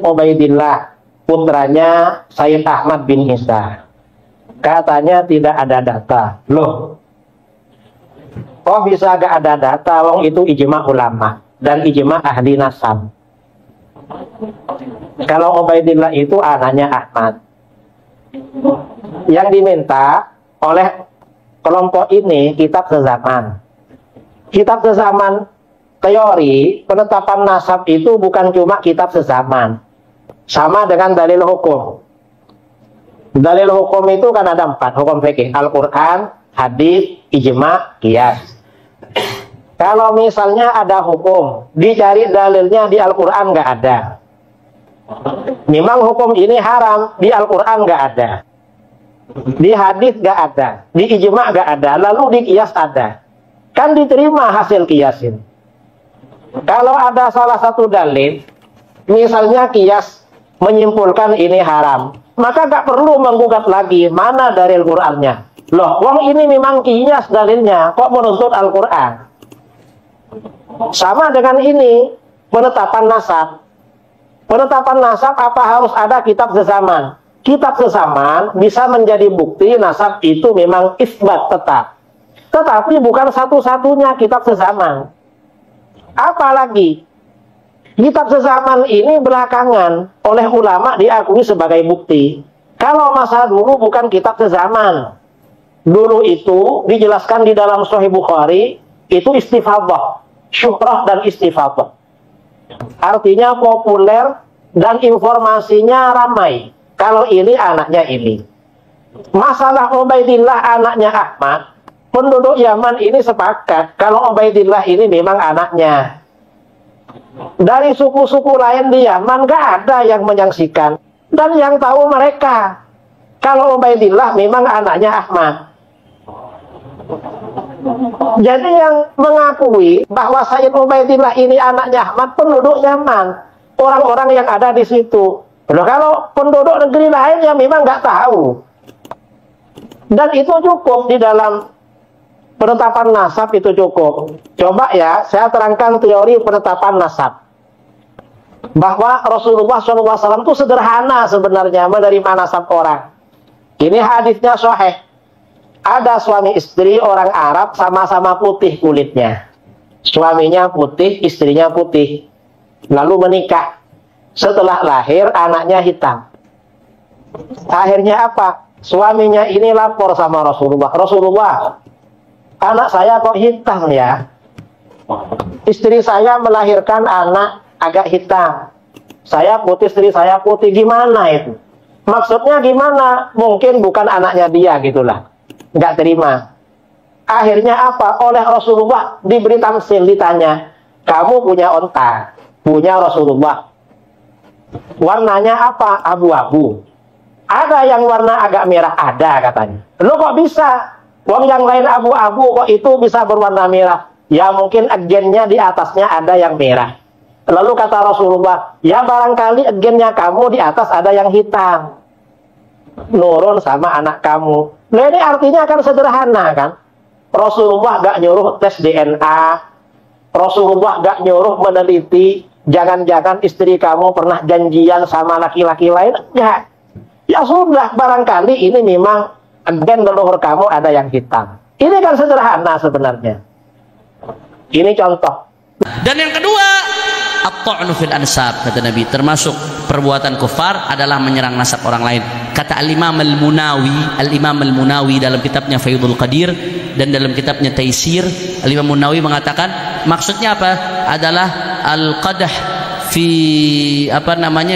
Ubaidillah, putranya Sayyid Ahmad bin Isa. Katanya tidak ada data. Loh, kok bisa gak ada data? Wong itu ijma ulama dan ijma ahli nasab. Kalau Ubaidillah itu anaknya Ahmad. Yang diminta oleh kelompok ini kitab sezaman. Kitab sezaman, teori penetapan nasab itu bukan cuma kitab sezaman. Sama dengan dalil hukum. Dalil hukum itu kan ada 4 hukum fikih: Al-Quran, hadis, ijma, qiyas. Kalau misalnya ada hukum, dicari dalilnya di Al-Quran nggak ada. Memang hukum ini haram, di Al-Quran nggak ada, di hadis nggak ada, di ijma nggak ada, lalu di qiyas ada. Kan diterima hasil qiyasin. Kalau ada salah satu dalil, misalnya qiyas menyimpulkan ini haram, maka nggak perlu menggugat lagi mana dalil Qur'annya. Loh, wong ini memang qiyas dalilnya, kok menuntut Al-Quran? Sama dengan ini, penetapan nasab. Penetapan nasab apa harus ada kitab sezaman? Kitab sezaman bisa menjadi bukti nasab itu memang isbat tetap. Tetapi bukan satu-satunya kitab sezaman. Apalagi kitab sezaman ini belakangan oleh ulama diakui sebagai bukti. Kalau masa dulu bukan kitab sezaman. Dulu itu dijelaskan di dalam Sahih Bukhari, itu istifadhah, syuhrah dan istifadhah. Artinya populer dan informasinya ramai. Kalau ini anaknya ini. Masalah Ubaidillah anaknya Ahmad, penduduk Yaman ini sepakat kalau Ubaidillah ini memang anaknya. Dari suku-suku lain di Yaman gak ada yang menyaksikan dan yang tahu mereka kalau Ubaidillah memang anaknya Ahmad. Jadi yang mengakui bahwa Sayyid Ubaidillah ini anaknya Ahmad penduduk Yaman, orang-orang yang ada di situ. Loh, kalau penduduk negeri lain yang memang nggak tahu. Dan itu cukup di dalam penetapan nasab, itu cukup. Coba ya, saya terangkan teori penetapan nasab. Bahwa Rasulullah SAW itu sederhana sebenarnya menerima nasab orang. Ini hadisnya sahih. Ada suami istri orang Arab sama-sama putih kulitnya. Suaminya putih, istrinya putih. Lalu menikah. Setelah lahir anaknya hitam. Akhirnya apa? Suaminya ini lapor sama Rasulullah. Rasulullah, anak saya kok hitam ya? Istri saya melahirkan anak agak hitam. Saya putih, istri saya putih. Gimana itu? Maksudnya gimana? Mungkin bukan anaknya dia gitulah. Nggak terima. Akhirnya apa? Oleh Rasulullah diberi tamsil, ditanya, kamu punya onta, punya Rasulullah. Warnanya apa? Abu-abu. Ada yang warna agak merah, ada katanya. Lo kok bisa? Wong yang lain abu-abu kok itu bisa berwarna merah? Ya mungkin agennya di atasnya ada yang merah. Lalu kata Rasulullah, ya barangkali agennya kamu di atas ada yang hitam. Nurun sama anak kamu. Nah ini artinya kan sederhana kan. Rasulullah gak nyuruh tes DNA. Rasulullah gak nyuruh meneliti. Jangan-jangan istri kamu pernah janjian sama laki-laki lain. Ya, ya sudah, barangkali ini memang agen leluhur kamu ada yang hitam. Ini kan sederhana sebenarnya. Ini contoh. Dan yang kedua, at-ta'nu fil ansab, kata Nabi, termasuk perbuatan kufar adalah menyerang nasab orang lain. Kata Al-Imam Al-Munawi dalam kitabnya Faidul Qadir dan dalam kitabnya Taisir, Al-Imam Munawi mengatakan maksudnya apa? Adalah al-qadah fi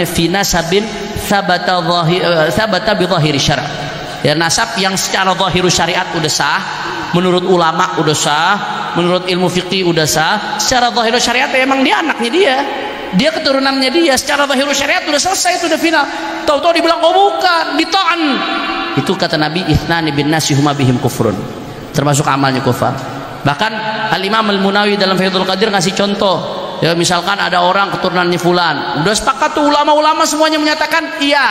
fi nasabin sabata bi dhahiri syara'. Ya, nasab yang secara zahir syariat udah sah, menurut ulama udah sah, menurut ilmu fikih udah sah, secara zahir syariat emang dia anaknya dia keturunannya dia, secara zahir syariat udah selesai, itu udah final. Tahu-tahu dibilang oh bukan, dita'an. Itu kata Nabi, ithnani bin nasi huma bihim kufrun, termasuk amalnya kufar. Bahkan Al-Imam Al-Munawi dalam Faidul Qadir ngasih contoh. Ya, misalkan ada orang keturunannya fulan, udah sepakat tuh ulama-ulama semuanya menyatakan iya.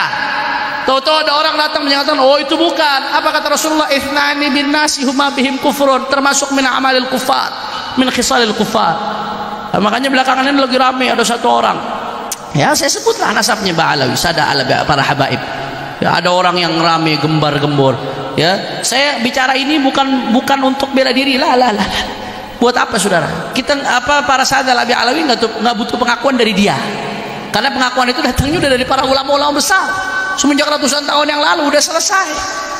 Tahu-tahu ada orang datang menyatakan oh itu bukan. Apa kata Rasulullah? Ithnani bin nasi huma bihim kufrun, termasuk min amalil kufar, min khisalil kufar. Nah, makanya belakangan ini lagi rame, ada satu orang Ya, saya sebutlah nasabnya Ba'alawi, sada ala para habaib. Ya, ada orang yang rame gembar-gembor. Ya, saya bicara ini bukan untuk bela diri, lah. Buat apa saudara? Kita para sada ala Ba'alawi nggak butuh pengakuan dari dia. Karena pengakuan itu datangnya udah dari para ulama-ulama besar. Semenjak ratusan tahun yang lalu udah selesai,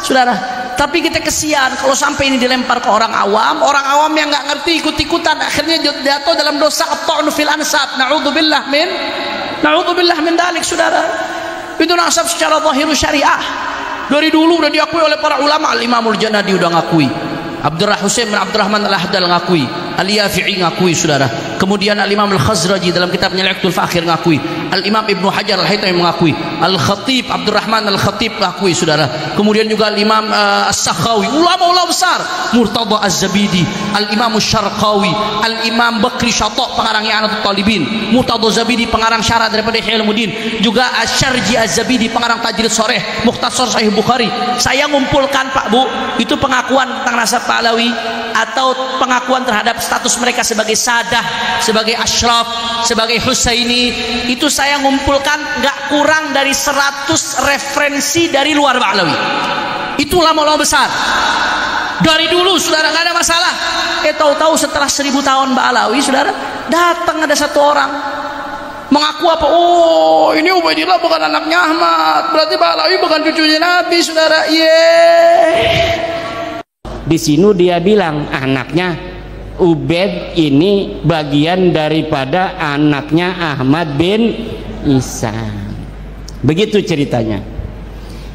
saudara. Tapi kita kesian kalau sampai ini dilempar ke orang awam yang nggak ngerti ikut-ikutan, akhirnya jatuh dalam dosa at-ta'nu fil ansab. Na'udzubillah min dalik, saudara. Itu nasab secara zahir syariah. Dari dulu udah diakui oleh para ulama. Al-Imamul Janadi udah ngakui, Husain bin Abdurrahman Al-Ahdal ngakui, Al-Yafi'i ngakui, saudara. Kemudian Al-Imam Al-Khazraji dalam kitabnya Al-Iqtul Fakhir ngakui, Al-Imam Ibnu Hajar Al-Haytami mengakui, Al-Khatib Abdurrahman Al-Khatib ngakui, saudara. Kemudian juga Al-Imam As-Sakhawi, ulama-ulama besar, Murtada Az-Zabidi, Al-Imam Asy-Syarqawi, Al-Imam Bakri Syata pengarang I'anatul Talibin, Murtada Az-Zabidi pengarang syarah daripada Ihya Ulumuddin, juga Asy-Syarji Az-Zabidi pengarang Tajrid Sharih Mukhtasar Sahih Bukhari. Saya ngumpulkan Pak Bu, itu pengakuan tentang nasab Ba'alawi atau pengakuan terhadap status mereka sebagai sadah, sebagai asyraf, sebagai husaini. Itu saya ngumpulkan nggak kurang dari 100 referensi dari luar Ba'alawi. Itu ulama-ulama besar dari dulu, saudara, nggak ada masalah. Tahu-tahu setelah 1000 tahun Ba'alawi, saudara, datang ada satu orang mengaku apa? Oh, ini Ubaidillah bukan anaknya Ahmad, berarti Ba'alawi bukan cucunya Nabi, saudara. Di sini dia bilang anaknya Ubaid ini bagian daripada anaknya Ahmad bin Isa. Begitu ceritanya.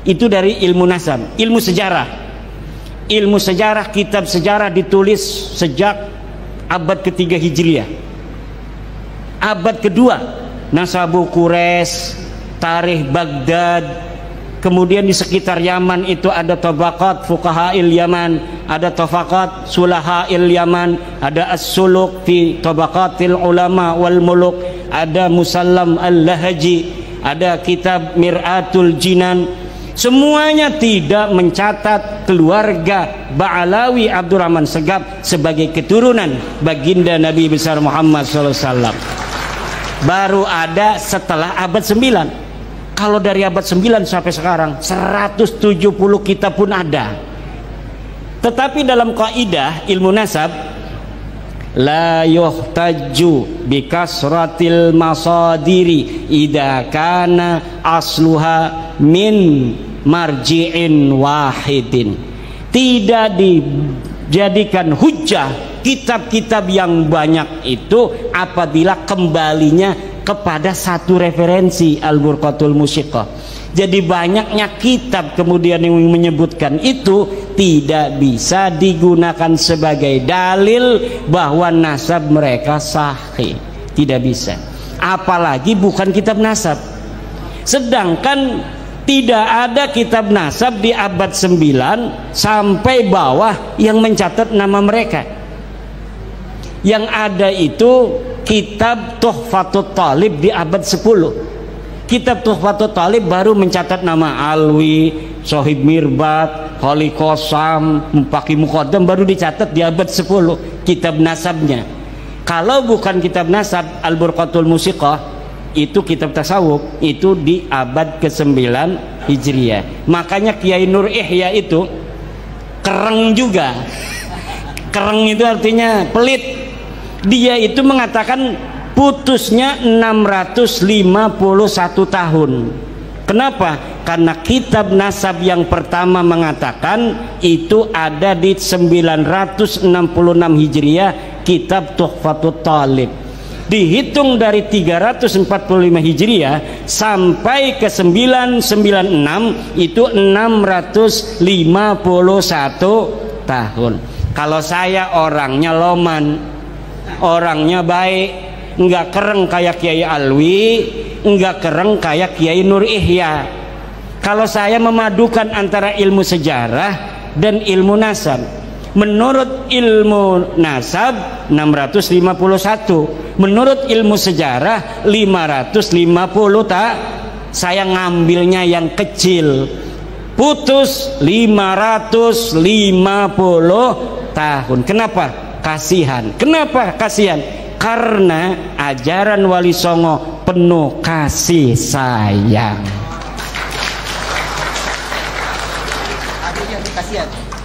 Itu dari ilmu nasab, ilmu sejarah. Ilmu sejarah, kitab sejarah ditulis sejak abad ketiga Hijriah. Abad kedua, Nasabu Quraisy, Tarikh Baghdad. Kemudian di sekitar Yaman itu ada Tabaqat Fuqaha'il Yaman, ada Tabaqat Sulaha'il Yaman, ada As-Suluk fi Tabaqatil Ulama wal Muluk, ada Musallam Al-Lahaji, ada kitab Mir'atul Jinan. Semuanya tidak mencatat keluarga Ba'alawi Abdurrahman Segaf sebagai keturunan baginda Nabi besar Muhammad SAW. Baru ada setelah abad 9. Kalau dari abad 9 sampai sekarang 170 kitab pun ada. Tetapi dalam kaidah ilmu nasab, la yuhtaju bi kasratil masadiri idza kana asluha min marji'in wahidin. Tidak dijadikan hujjah kitab-kitab yang banyak itu apabila kembalinya kepada satu referensi, Al-Burqatul Musyiqah. Jadi banyaknya kitab kemudian yang menyebutkan itu tidak bisa digunakan sebagai dalil bahwa nasab mereka sahih. Tidak bisa. Apalagi bukan kitab nasab. Sedangkan tidak ada kitab nasab di abad 9 sampai bawah yang mencatat nama mereka. Yang ada itu kitab Tuhfatut Talib di abad 10. Kitab Tuhfatut Talib baru mencatat nama Alwi, Sohib Mirbat, Khali Qasam, Mupaki Muqaddam, baru dicatat di abad 10 kitab nasabnya. Kalau bukan kitab nasab, Al-Burqatul Musyiqah itu kitab tasawuf, itu di abad ke-9 Hijriah. Makanya Kiai Nur Ihya itu kereng juga. Kereng itu artinya pelit. Dia itu mengatakan putusnya 651 tahun. Kenapa? Karena kitab nasab yang pertama mengatakan itu ada di 966 Hijriah, kitab Tuhfatut Talib. Dihitung dari 345 Hijriah sampai ke 996 itu 651 tahun. Kalau saya orangnya loman, orangnya baik, enggak kereng kayak Kiai Alwi, enggak kereng kayak Kiai Nur Ihya. Kalau saya memadukan antara ilmu sejarah dan ilmu nasab, menurut ilmu nasab 651, menurut ilmu sejarah 550 tak. Saya ngambilnya yang kecil, putus 550 tahun. Kenapa? Kasihan. Kenapa kasihan? Karena ajaran Wali Songo penuh kasih sayang.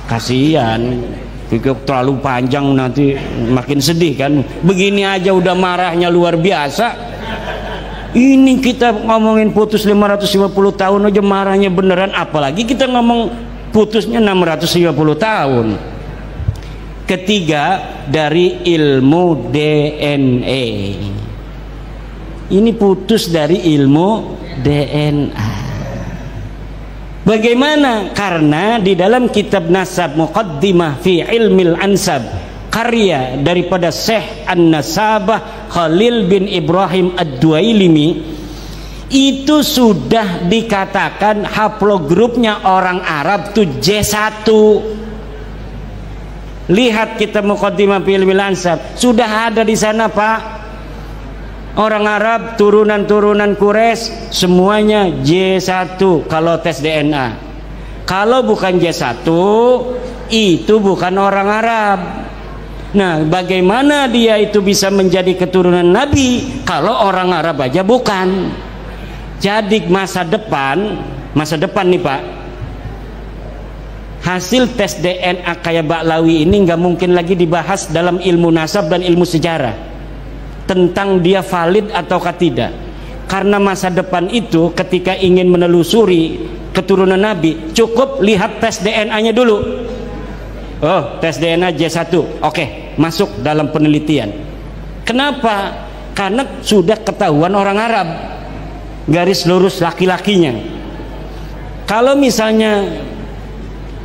Kasihan, terlalu panjang nanti makin sedih kan. Begini aja udah marahnya luar biasa. Ini kita ngomongin putus 550 tahun aja marahnya beneran, apalagi kita ngomong putusnya 650 tahun. Ketiga, dari ilmu DNA. Ini putus dari ilmu DNA. Bagaimana? Karena di dalam kitab Nasab Muqaddimah fi Ilmil Ansab, karya daripada Syekh An-Nasabah Khalil bin Ibrahim Ad-Duailimi, itu sudah dikatakan haplogrupnya orang Arab itu J1. Lihat kitab Muqaddimah fi Ilmil Ansab, sudah ada di sana, Pak. Orang Arab, turunan-turunan Quraisy semuanya J1 kalau tes DNA. Kalau bukan J1, itu bukan orang Arab. Nah, bagaimana dia itu bisa menjadi keturunan Nabi kalau orang Arab aja bukan? Jadi masa depan nih, Pak, hasil tes DNA kayak Ba'lawi ini nggak mungkin lagi dibahas dalam ilmu nasab dan ilmu sejarah tentang dia valid ataukah tidak. Karena masa depan itu ketika ingin menelusuri keturunan Nabi, cukup lihat tes DNA-nya dulu. Oh, tes DNA J1, oke, masuk dalam penelitian. Kenapa? Karena sudah ketahuan orang Arab, garis lurus laki-lakinya. Kalau misalnya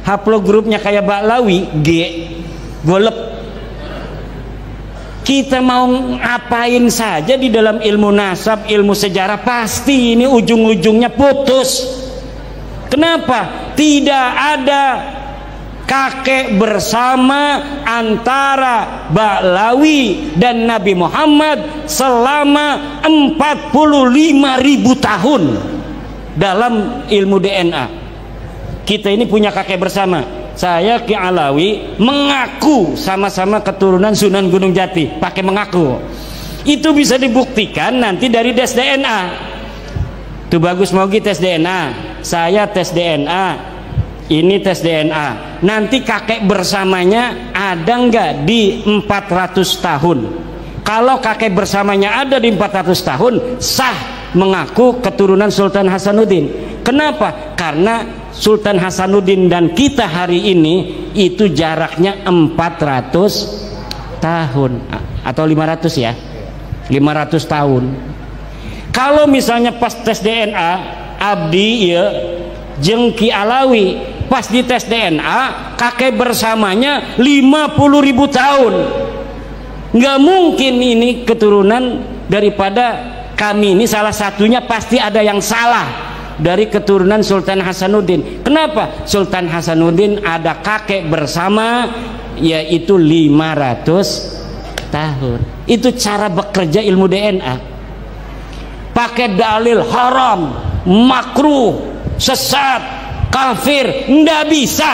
haplogrupnya kayak Ba'lawi, G, golep. Kita mau ngapain saja di dalam ilmu nasab, ilmu sejarah, pasti ini ujung-ujungnya putus. Kenapa? Tidak ada kakek bersama antara Ba'lawi dan Nabi Muhammad selama 45.000 tahun dalam ilmu DNA. Kita ini punya kakek bersama. Saya Ki Alawi mengaku sama-sama keturunan Sunan Gunung Jati, pakai mengaku. Itu bisa dibuktikan nanti dari tes DNA. Tuh bagus mau tes DNA, saya tes DNA, ini tes DNA. Nanti kakek bersamanya ada nggak di 400 tahun? Kalau kakek bersamanya ada di 400 tahun, sah mengaku keturunan Sultan Hasanuddin. Kenapa? Karena Sultan Hasanuddin dan kita hari ini itu jaraknya 400 tahun atau 500 ya, 500 tahun. Kalau misalnya pas tes DNA Abdi ya jeung Ki Alawi pas di tes DNA kakek bersamanya 50.000 tahun, nggak mungkin ini keturunan daripada kami ini. Salah satunya pasti ada yang salah dari keturunan Sultan Hasanuddin. Kenapa? Sultan Hasanuddin ada kakek bersama yaitu 500 tahun. Itu cara bekerja ilmu DNA. Pakai dalil haram, makruh, sesat, kafir, nggak bisa.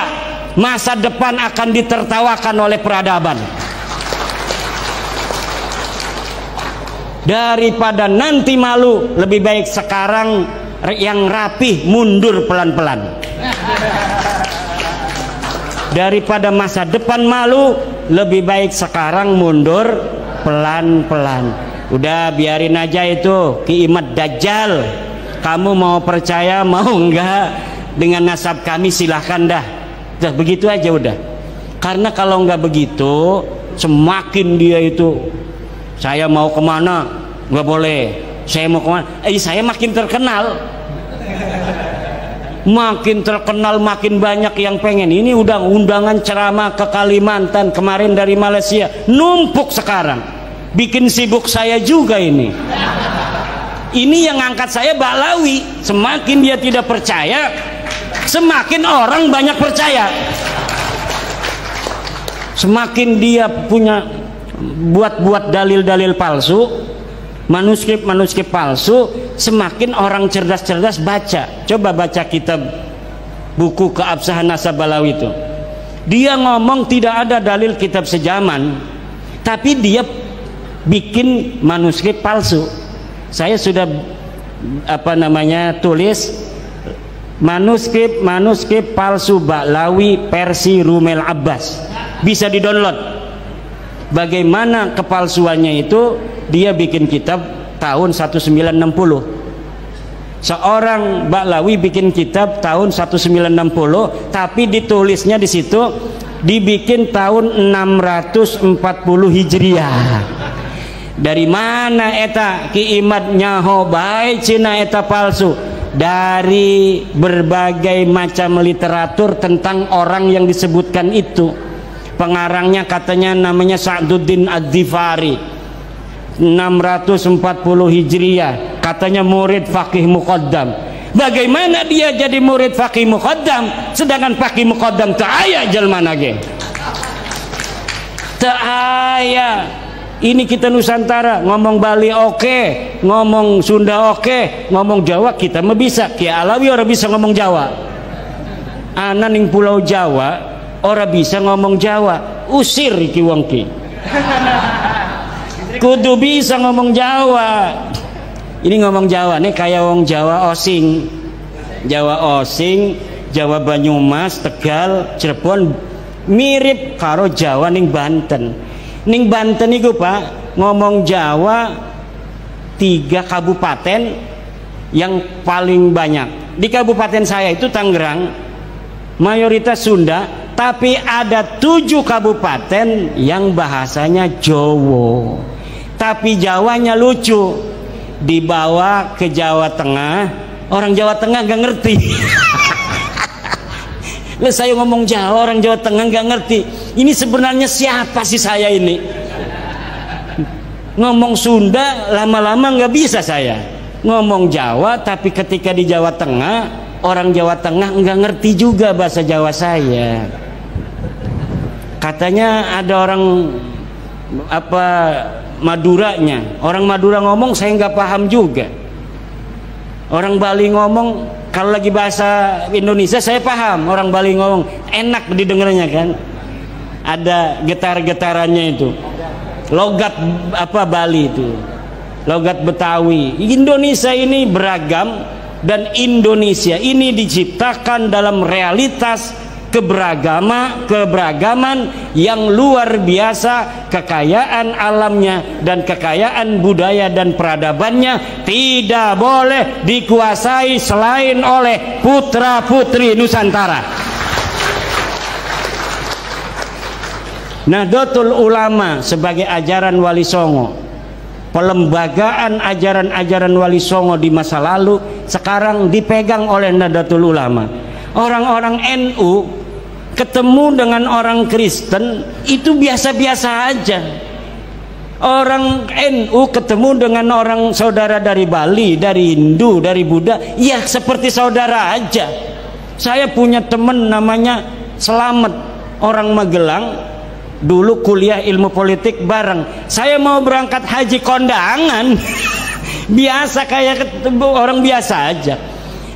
Masa depan akan ditertawakan oleh peradaban. Daripada nanti malu, lebih baik sekarang yang rapih mundur pelan-pelan. Daripada masa depan malu, lebih baik sekarang mundur pelan-pelan. Udah biarin aja itu Ki Imad Dajjal. Kamu mau percaya mau enggak dengan nasab kami silahkan dah. Udah begitu aja udah. Karena kalau enggak begitu semakin dia itu saya mau kemana nggak boleh, saya mau kemana, saya makin terkenal, makin terkenal, makin banyak yang pengen. Ini udah undangan ceramah ke Kalimantan kemarin dari Malaysia numpuk sekarang, bikin sibuk saya juga ini. Ini yang angkat saya Ba'lawi. Semakin dia tidak percaya, semakin orang banyak percaya. Semakin dia punya buat-buat dalil-dalil palsu, manuskrip palsu, semakin orang cerdas-cerdas baca. Coba baca kitab buku Keabsahan Nasab Ba'lawi itu. Dia ngomong tidak ada dalil kitab sejaman, tapi dia bikin manuskrip palsu. Saya sudah tulis manuskrip palsu Ba'lawi versi Rumel Abbas, bisa di-download. Bagaimana kepalsuannya itu? Dia bikin kitab tahun 1960. Seorang Ba'lawi bikin kitab tahun 1960, tapi ditulisnya di situ dibikin tahun 640 Hijriah. Dari mana eta Ki Imad nyaho bae cina eta palsu? Dari berbagai macam literatur tentang orang yang disebutkan itu. Pengarangnya katanya namanya Sa'duddin Ad-Dhifari, 640 Hijriah, katanya murid Faqih Muqaddam. Bagaimana dia jadi murid Faqih Muqaddam sedangkan Faqih Muqaddam tak aya jelmana ge? Tak aya. Ini kita Nusantara, ngomong Bali oke, ngomong Sunda oke, ngomong Jawa kita mah bisa. Ki Alawi orang bisa ngomong Jawa. Ana ning Pulau Jawa orang bisa ngomong Jawa. Usir iki wong ki. Kudu bisa ngomong Jawa. Ini ngomong Jawa nih kayak wong Jawa Osing. Jawa Osing, Jawa Banyumas, Tegal, Cirebon mirip karo Jawa ning Banten. Ning Banten itu Pak, ngomong Jawa 3 kabupaten yang paling banyak. Di kabupaten saya itu Tangerang, mayoritas Sunda, tapi ada 7 kabupaten yang bahasanya Jawa. Tapi Jawanya lucu. Dibawa ke Jawa Tengah, orang Jawa Tengah gak ngerti. Lah saya ngomong Jawa, orang Jawa Tengah nggak ngerti. Ini sebenarnya siapa sih saya ini? Ngomong Sunda lama-lama nggak bisa saya. Ngomong Jawa, tapi ketika di Jawa Tengah, orang Jawa Tengah nggak ngerti juga bahasa Jawa saya. Katanya ada orang Maduranya. Orang Madura ngomong saya nggak paham juga. Orang Bali ngomong, kalau lagi bahasa Indonesia saya paham. Orang Bali ngomong enak didengarnya kan. Ada getar-getarannya itu. Logat Bali itu. Logat Betawi. Indonesia ini beragam, dan Indonesia ini diciptakan dalam realitas keberagaman yang luar biasa. Kekayaan alamnya dan kekayaan budaya dan peradabannya tidak boleh dikuasai selain oleh putra-putri Nusantara. Nahdlatul Ulama sebagai ajaran Wali Songo, pelembagaan ajaran-ajaran Wali Songo di masa lalu, sekarang dipegang oleh Nahdlatul Ulama. Orang-orang NU ketemu dengan orang Kristen itu biasa-biasa aja. Orang NU ketemu dengan orang saudara dari Bali, dari Hindu, dari Buddha, ya seperti saudara aja. Saya punya teman namanya Slamet, orang Magelang. Dulu kuliah ilmu politik bareng. Saya mau berangkat haji kondangan. Biasa kayak orang biasa aja.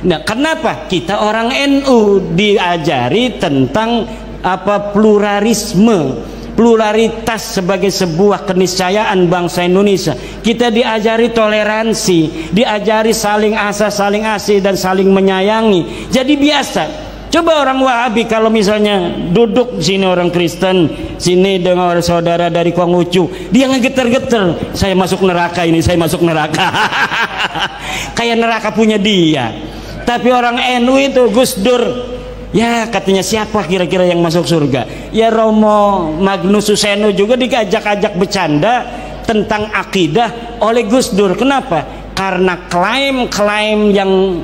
Nah, kenapa kita orang NU diajari tentang pluralisme, pluralitas sebagai sebuah keniscayaan bangsa Indonesia. Kita diajari toleransi, diajari saling asa, saling asih, dan saling menyayangi. Jadi biasa. Coba orang Wahabi kalau misalnya duduk sini orang Kristen, sini dengan orang saudara dari Konghucu, dia ngegeter-geter, saya masuk neraka ini, saya masuk neraka. Kayak neraka punya dia. Tapi orang NU itu Gus Dur, ya katanya siapa kira-kira yang masuk surga? Ya Romo Magnus Suseno juga diajak-ajak bercanda tentang akidah oleh Gus Dur. Kenapa? Karena klaim-klaim yang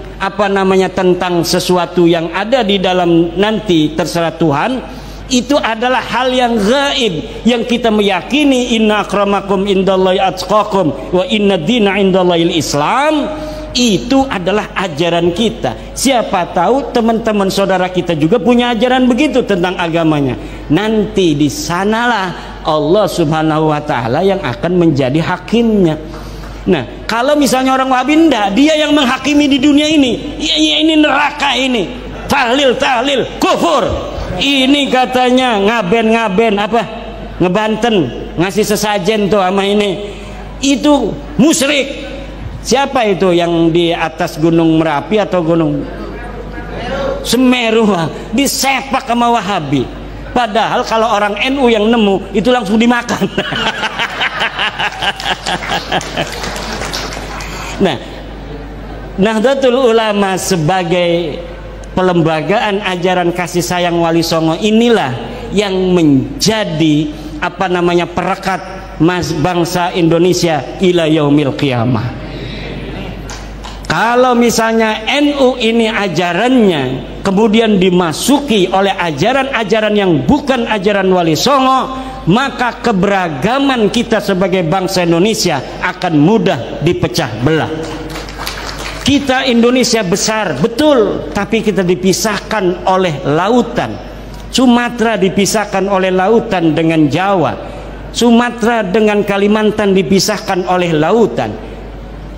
tentang sesuatu yang ada di dalam nanti terserah Tuhan, itu adalah hal yang gaib, yang kita meyakini inna akramakum indallahi atqakum wa inna dina indallahil Islam. Itu adalah ajaran kita. Siapa tahu teman-teman saudara kita juga punya ajaran begitu tentang agamanya. Nanti di sanalah Allah Subhanahu wa taala yang akan menjadi hakimnya. Nah, kalau misalnya orang Wahabi enggak, dia yang menghakimi di dunia ini. Ya, ini neraka ini. Tahlil kufur. Ini katanya ngaben ngebanten, ngasih sesajen tuh sama ini. Itu musyrik. Siapa itu yang di atas Gunung Merapi atau Gunung Semeru? Disepak sama Wahabi. Padahal kalau orang NU yang nemu itu langsung dimakan. Nah, Nahdlatul Ulama sebagai pelembagaan ajaran kasih sayang Wali Songo inilah yang menjadi perekat bangsa Indonesia ila yaumil qiyamah. Kalau misalnya NU ini ajarannya kemudian dimasuki oleh ajaran-ajaran yang bukan ajaran Wali Songo, maka keberagaman kita sebagai bangsa Indonesia akan mudah dipecah belah. Kita Indonesia besar, betul, tapi kita dipisahkan oleh lautan. Sumatera dipisahkan oleh lautan dengan Jawa. Sumatera dengan Kalimantan dipisahkan oleh lautan.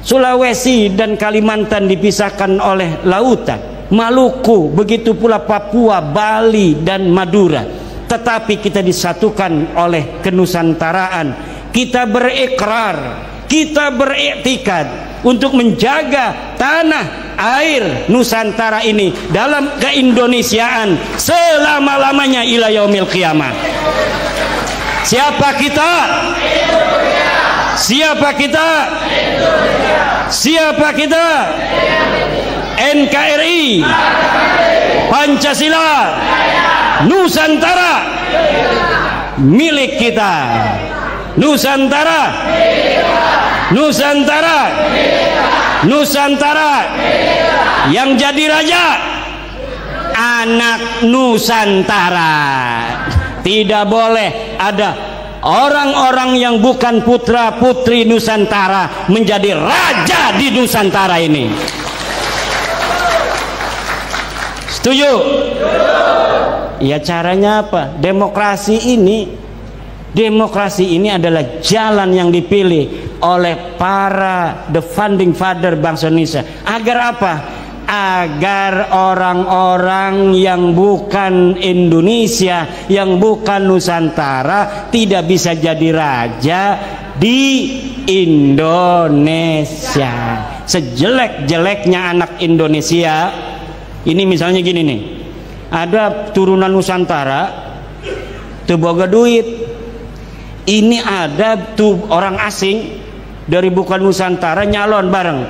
Sulawesi dan Kalimantan dipisahkan oleh lautan. Maluku, begitu pula Papua, Bali dan Madura. Tetapi kita disatukan oleh kenusantaraan. Kita berikrar, kita beriktikad untuk menjaga tanah air Nusantara ini dalam keindonesiaan selama-lamanya ila yaumil qiyamah. Siapa kita? Siapa kita? Siapa kita? NKRI, Pancasila, Nusantara milik kita. Nusantara, Nusantara, Nusantara. Yang jadi raja anak Nusantara. Tidak boleh ada orang-orang yang bukan putra putri Nusantara menjadi raja di Nusantara ini. Setuju? Ya, caranya apa? Demokrasi ini adalah jalan yang dipilih oleh para the founding father bangsa Indonesia. Agar apa? Agar orang-orang yang bukan Indonesia, yang bukan Nusantara tidak bisa jadi raja di Indonesia. Sejelek-jeleknya anak Indonesia, ini misalnya gini nih, ada turunan Nusantara tuh boga duit, ini ada tuh orang asing dari bukan Nusantara nyalon bareng,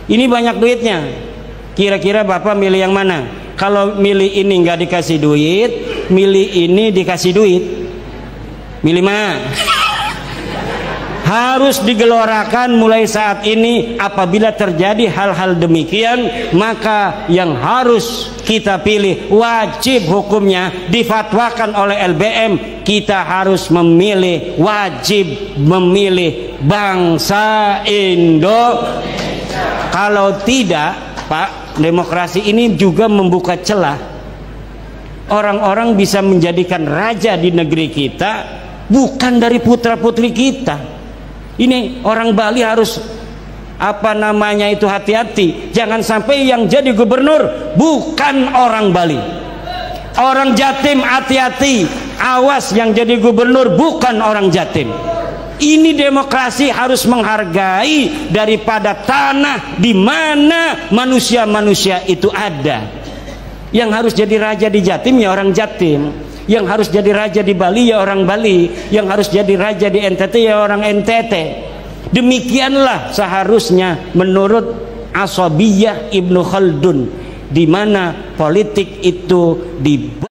ini banyak duitnya. Kira-kira Bapak milih yang mana? Kalau milih ini nggak dikasih duit, milih ini dikasih duit, milih mana? Harus digelorakan mulai saat ini. Apabila terjadi hal-hal demikian, maka yang harus kita pilih, wajib hukumnya difatwakan oleh LBM, kita harus memilih, wajib memilih bangsa Indonesia. Kalau tidak, Pak, demokrasi ini juga membuka celah orang-orang bisa menjadikan raja di negeri kita bukan dari putra putri kita. Ini orang Bali harus hati-hati, jangan sampai yang jadi gubernur bukan orang Bali. Orang Jatim hati-hati, awas yang jadi gubernur bukan orang Jatim. Ini demokrasi harus menghargai daripada tanah di mana manusia-manusia itu ada. Yang harus jadi raja di Jatim ya orang Jatim, yang harus jadi raja di Bali ya orang Bali, yang harus jadi raja di NTT ya orang NTT. Demikianlah seharusnya menurut Ashabiyah Ibnu Khaldun, di mana politik itu di